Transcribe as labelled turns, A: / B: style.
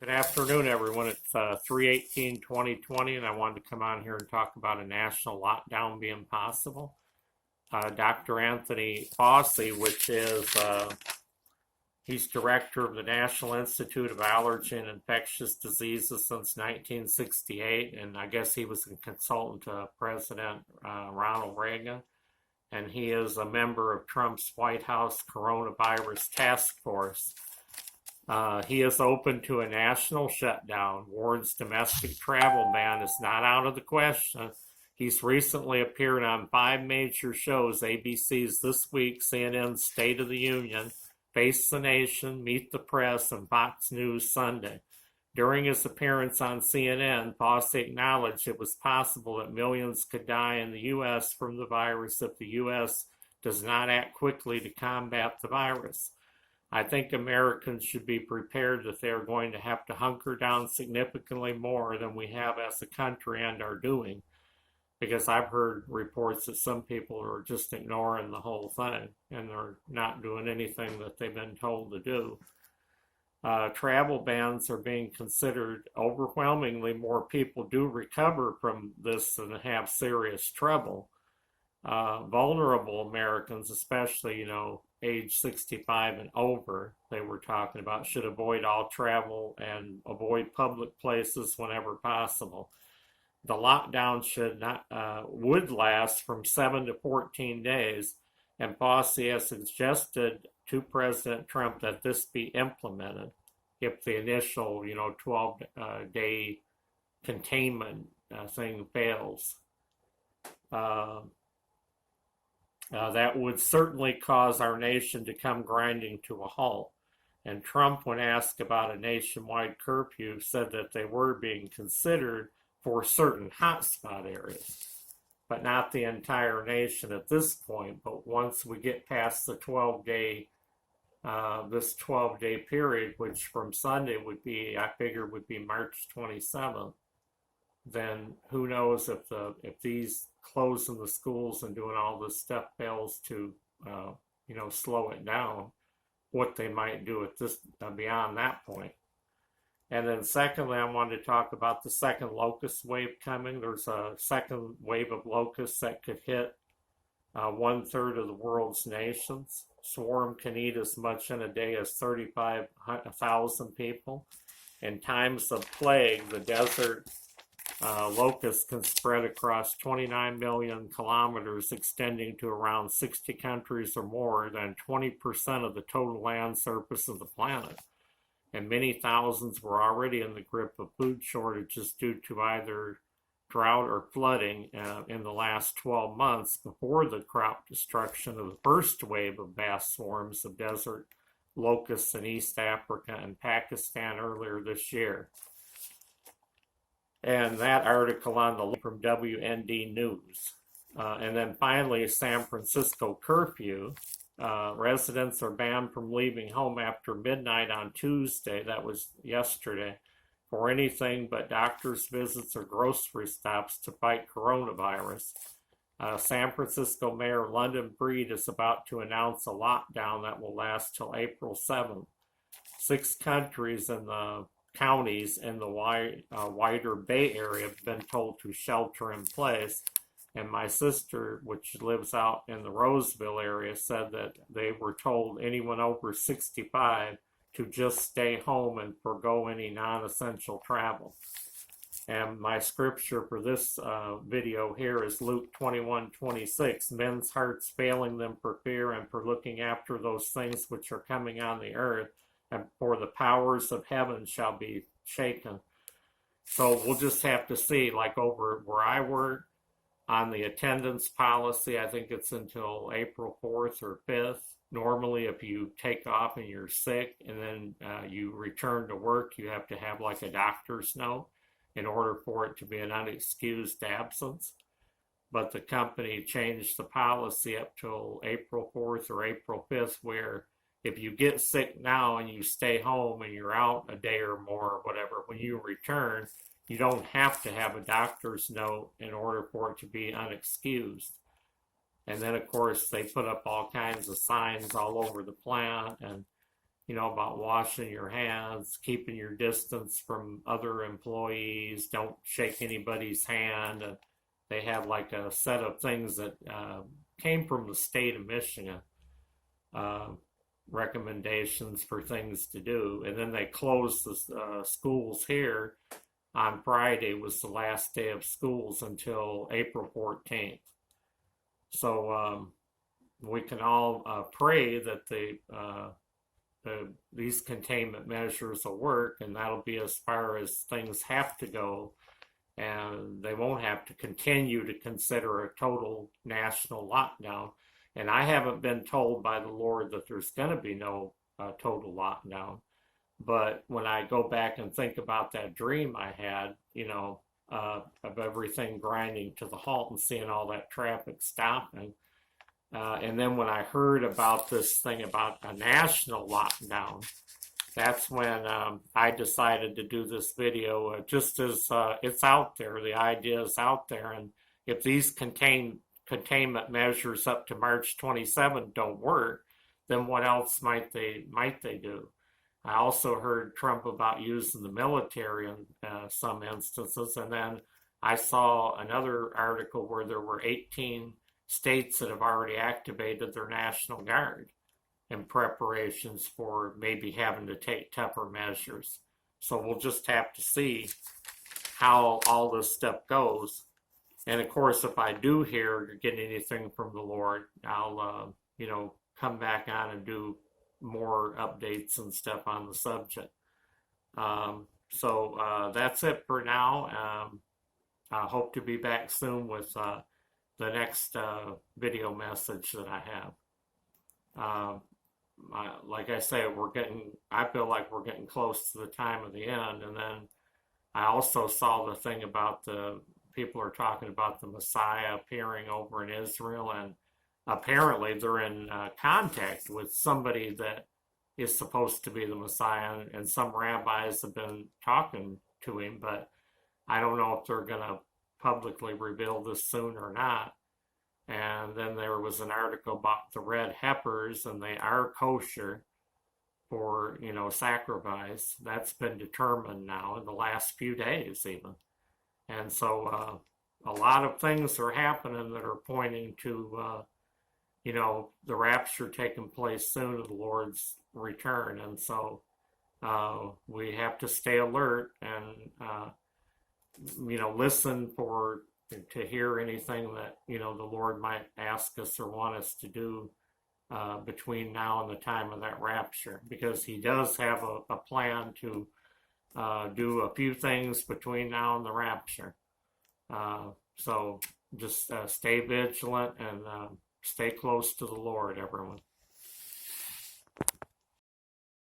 A: Good afternoon, everyone. It's 3/18/2020, and I wanted to come on here and talk about a national lockdown being possible. Dr. Anthony FAUCI, which is, he's director of the National Institute of Allergy and Infectious Diseases since 1968, and I guess he was a consultant to President Ronald Reagan, and he is a member of Trump's White House Coronavirus Task Force. He is open to a national shutdown. Warren's domestic travel ban is not out of the question. He's recently appeared on 5 major shows: ABC's This Week, CNN's State of the Union, Face the Nation, Meet the Press, and Fox News Sunday. During his appearance on CNN, FAUCI acknowledged it was possible that millions could die in the U.S. from the virus if the U.S. does not act quickly to combat the virus. I think Americans should be prepared that they are going to have to hunker down significantly more than we have as a country and are doing, because I've heard reports that some people are just ignoring the whole thing and they're not doing anything that they've been told to do. Travel bans are being considered. Overwhelmingly more people do recover from this than have serious trouble. Vulnerable Americans, especially, age 65 and over, they were talking about, should avoid all travel and avoid public places whenever possible. The lockdown would last from 7 to 14 days, and FAUCI has suggested to President Trump that this be implemented if the initial, 12-day containment thing fails. That would certainly cause our nation to come grinding to a halt. And Trump, when asked about a nationwide curfew, said that they were being considered for certain hotspot areas, but not the entire nation at this point. But once we get past the 12-day, this 12-day period, which from Sunday would be, I figure, would be March 27th, then who knows if these closing the schools and doing all this stuff fails to, slow it down, what they might do at this beyond that point. And then secondly, I wanted to talk about the second locust wave coming. There's a second wave of locusts that could hit 1/3 of the world's nations. Swarm can eat as much in a day as 35,000 people. In times of plague, the desert locust can spread across 29 million kilometers, extending to around 60 countries or more, than 20% of the total land surface of the planet. And many thousands were already in the grip of food shortages due to either drought or flooding in the last 12 months before the crop destruction of the first wave of vast swarms of desert locusts in East Africa and Pakistan earlier this year. And that article on the from WND News. And then finally, San Francisco curfew. Residents are banned from leaving home after midnight on Tuesday, that was yesterday, for anything but doctor's visits or grocery stops to fight coronavirus. San Francisco Mayor London Breed is about to announce a lockdown that will last till April 7th. 6 counties in the wider Bay Area have been told to shelter in place. And my sister, which lives out in the Roseville area, said that they were told anyone over 65 to just stay home and forego any non-essential travel. And my scripture for this video here is Luke 21:26. Men's hearts failing them for fear and for looking after those things which are coming on the earth, and for the powers of heaven shall be shaken. So we'll just have to see, like over where I work, on the attendance policy, I think it's until April 4th or 5th. Normally, if you take off and you're sick and then you return to work, you have to have like a doctor's note in order for it to be an unexcused absence. But the company changed the policy up till April 4th or April 5th, where if you get sick now and you stay home and you're out a day or more or whatever, when you return, you don't have to have a doctor's note in order for it to be unexcused. And then, of course, they put up all kinds of signs all over the plant, and about washing your hands, keeping your distance from other employees, don't shake anybody's hand. They had like a set of things that came from the state of Michigan, uh, recommendations for things to do. And then they closed the schools here on Friday, was the last day of schools until April 14th. So we can all pray that these containment measures will work, and that'll be as far as things have to go, and they won't have to continue to consider a total national lockdown. And I haven't been told by the Lord that there's going to be no total lockdown. But when I go back and think about that dream I had, of everything grinding to the halt and seeing all that traffic stopping, and then when I heard about this thing about a national lockdown, that's when I decided to do this video, just as it's out there, the idea is out there. And if these containment measures up to March 27 don't work, then what else might they do? I also heard Trump about using the military in some instances, and then I saw another article where there were 18 states that have already activated their National Guard in preparations for maybe having to take tougher measures. So we'll just have to see how all this stuff goes. And of course, if I do hear or get anything from the Lord, I'll, come back on and do more updates and stuff on the subject. So that's it for now. I hope to be back soon with the next video message that I have. Like I say, I feel like we're getting close to the time of the end. And then I also saw the thing about people are talking about the Messiah appearing over in Israel, and apparently they're in contact with somebody that is supposed to be the Messiah, and some rabbis have been talking to him, but I don't know if they're going to publicly reveal this soon or not. And then there was an article about the red heifers, and they are kosher for, sacrifice. That's been determined now in the last few days even. And so a lot of things are happening that are pointing to, the rapture taking place soon, the Lord's return. And so we have to stay alert and, listen to hear anything that, the Lord might ask us or want us to do between now and the time of that rapture, because he does have a plan to do a few things between now and the rapture. So just stay vigilant and stay close to the Lord, everyone.